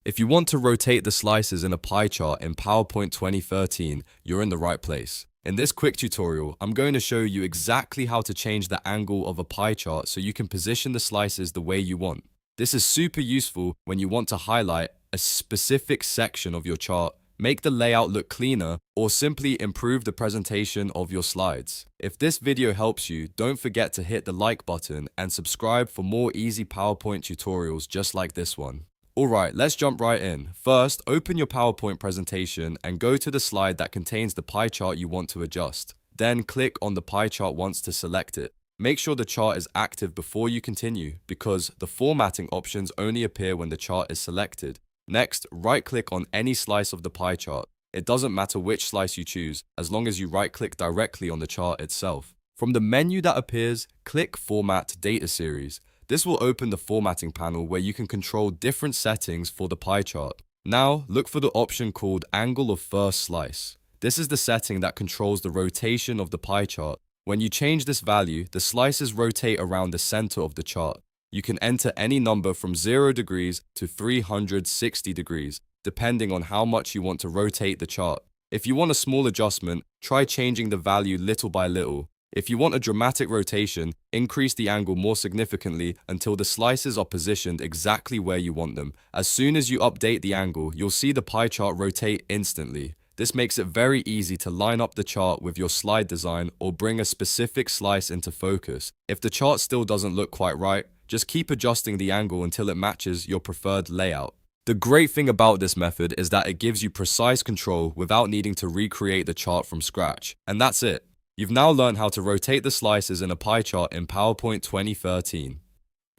If you want to rotate the slices in a pie chart in PowerPoint 2013, you're in the right place. In this quick tutorial, I'm going to show you exactly how to change the angle of a pie chart so you can position the slices the way you want. This is super useful when you want to highlight a specific section of your chart, make the layout look cleaner, or simply improve the presentation of your slides. If this video helps you, don't forget to hit the like button and subscribe for more easy PowerPoint tutorials just like this one. Alright, let's jump right in. First, open your PowerPoint presentation and go to the slide that contains the pie chart you want to adjust. Then click on the pie chart once to select it. Make sure the chart is active before you continue, because the formatting options only appear when the chart is selected. Next, right-click on any slice of the pie chart. It doesn't matter which slice you choose, as long as you right-click directly on the chart itself. From the menu that appears, click Format Data Series. This will open the formatting panel where you can control different settings for the pie chart. Now, look for the option called Angle of First Slice. This is the setting that controls the rotation of the pie chart. When you change this value, the slices rotate around the center of the chart. You can enter any number from 0 degrees to 360 degrees, depending on how much you want to rotate the chart. If you want a small adjustment, try changing the value little by little. If you want a dramatic rotation, increase the angle more significantly until the slices are positioned exactly where you want them. As soon as you update the angle, you'll see the pie chart rotate instantly. This makes it very easy to line up the chart with your slide design or bring a specific slice into focus. If the chart still doesn't look quite right, just keep adjusting the angle until it matches your preferred layout. The great thing about this method is that it gives you precise control without needing to recreate the chart from scratch. And that's it. You've now learned how to rotate the slices in a pie chart in PowerPoint 2013.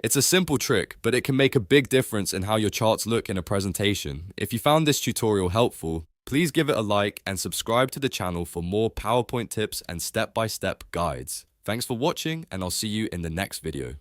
It's a simple trick, but it can make a big difference in how your charts look in a presentation. If you found this tutorial helpful, please give it a like and subscribe to the channel for more PowerPoint tips and step-by-step guides. Thanks for watching, and I'll see you in the next video.